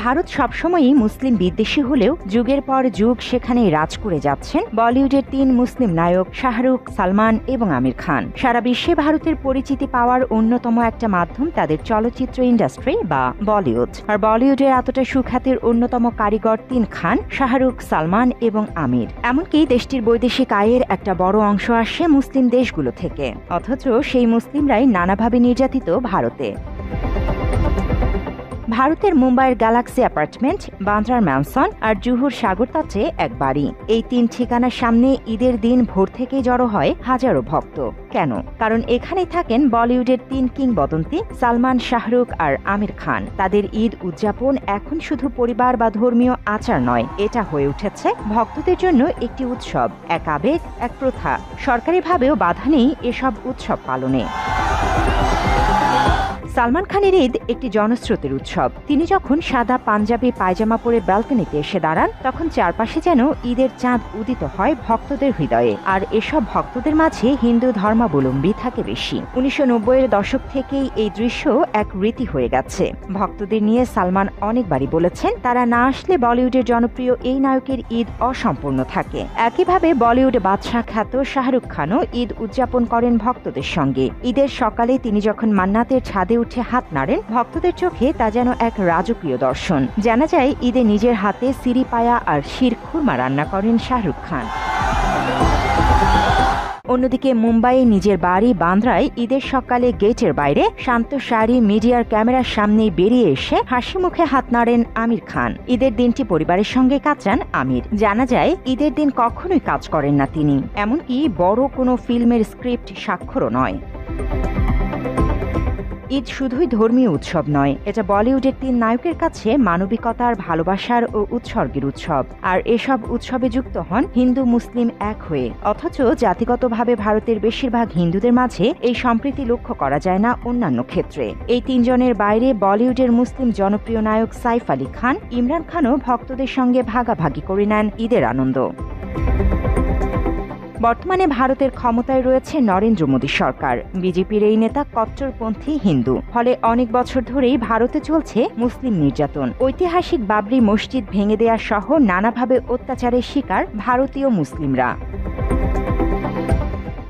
ভারত সবসময়ই মুসলিম বিদ্বেষী হলেও যুগের পর যুগ সেখানেই রাজ করে যাচ্ছেন বলিউডের 3 মুসলিম নায়ক শাহরুখ, সালমান এবং আমির খান। সারা বিশ্বে ভারতের পরিচিতি পাওয়ার অন্যতম একটা মাধ্যম তাদের চলচ্চিত্র ইন্ডাস্ট্রি বা বলিউড। আর বলিউডের এতটা সুখ্যাতির অন্যতম কারিগর 3 খান, শাহরুখ, সালমান এবং আমির। এমনকি দেশটির বৈদেশিক আয়ের একটা বড় অংশ আসে মুসলিম দেশগুলো থেকে, অথচ সেই মুসলিমরাই নানাভাবে নির্যাতিত ভারতে। ভারতের মুম্বাইয়ের গ্যালাক্সি অ্যাপার্টমেন্ট, বান্দ্রার ম্যানসন আর জুহুর সাগরতটে এক বাড়ি, এই 3 ঠিকানার সামনে ঈদের দিন ভোর থেকেই জড়ো হয় হাজারো ভক্ত। কেন? কারণ এখানেই থাকেন বলিউডের 3 কিংবদন্তি সালমান, শাহরুখ আর আমির খান। তাদের ঈদ উদযাপন এখন শুধু পরিবার বা ধর্মীয় আচার নয়, এটা হয়ে উঠেছে ভক্তদের জন্য একটি উৎসব, এক আবেগ, এক প্রথা। সরকারিভাবেও বাধা নেই এসব উৎসব পালনে। সালমান খানের ঈদ একটি জনস্রোতের উৎসব। তিনি যখন সাদা পাঞ্জাবি পায়জামা পরে ব্যালকনিতে এসে দাঁড়ান, তখন চারপাশে যেন ঈদের চাঁদ উদিত হয় ভক্তদের হৃদয়ে। আর এসব ভক্তদের মাঝে হিন্দু ধর্মাবলম্বী থাকে বেশি। 1990-এর দশক থেকেই এই দৃশ্য এক রীতি হয়ে গেছে। ভক্তদের নিয়ে সালমান অনেকবারই বলেছেন, তারা না আসলে বলিউডের জনপ্রিয় এই নায়কের ঈদ অসম্পূর্ণ থাকে। একইভাবে বলিউড বাদশাহ খ্যাত শাহরুখ খানও ঈদ উদযাপন করেন ভক্তদের সঙ্গে। ঈদের সকালে তিনি যখন মান্নাতের ছাদে উঠে হাত নাড়েন, ভক্তদের চোখে তা যেন এক রাজকীয় দর্শন। জানা যায় ঈদে নিজের হাতে সিরি পায়া আর শির খুরমা রান্না করেন শাহরুখ খান। অন্যদিকে মুম্বাইয়ে নিজের বাড়ি বান্দ্রায় ঈদের সকালে গেটের বাইরে শান্ত শাড়ি মিডিয়ার ক্যামেরার সামনে বেরিয়ে এসে হাসি মুখে হাত নাড়েন আমির খান। ঈদের দিনটি পরিবারের সঙ্গে কাটান আমির। জানা যায় ঈদের দিন কখনোই কাজ করেন না তিনি, এমনকি বড় কোনো ফিল্মের স্ক্রিপ্ট স্বাক্ষরও নয়। ঈদ শুধুই ধর্মীয় উৎসব নয়, এটা বলিউডের 3 নায়কের কাছে মানবিকতার, ভালোবাসার ও উৎসর্গের উৎসব। আর এসব উৎসবে যুক্ত হন হিন্দু মুসলিম এক হয়ে। অথচ জাতিগতভাবে ভারতের বেশিরভাগ হিন্দুদের মাঝে এই সম্প্রীতি লক্ষ্য করা যায় না অন্যান্য ক্ষেত্রে। এই 3 জনের বাইরে বলিউডের মুসলিম জনপ্রিয় নায়ক সাইফ আলী খান, ইমরান খানও ভক্তদের সঙ্গে ভাগাভাগি করে নেন ঈদের আনন্দ। বর্তমানে ভারতের ক্ষমতায় রয়েছে নরেন্দ্র মোদী সরকার। বিজেপির এই নেতা কট্টরপন্থী হিন্দু, ফলে অনেক বছর ধরেই ভারতে চলছে মুসলিম নির্যাতন। ঐতিহাসিক বাবরি মসজিদ ভেঙে দেয়া সহ নানাভাবে অত্যাচারের শিকার ভারতীয় মুসলিমরা।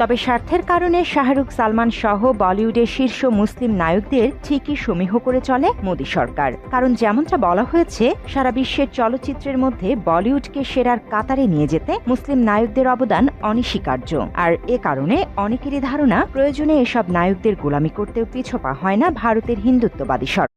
তবে স্বার্থের কারণে শাহরুখ, সালমান সহ বলিউডের শীর্ষ মুসলিম নায়কদের ঠিকই সমীহ করে চলে মোদী সরকার। কারণ যেমনটা বলা হয়েছে, সারা বিশ্বের চলচ্চিত্রের মধ্যে বলিউডকে সেরার কাতারে নিয়ে যেতে মুসলিম নায়কদের অবদান অনস্বীকার্য। আর এ কারণে অনেকেরই ধারণা, প্রয়োজনে এসব নায়কদের গোলামি করতেও পিছপা হয় না ভারতের হিন্দুত্ববাদী সরকার।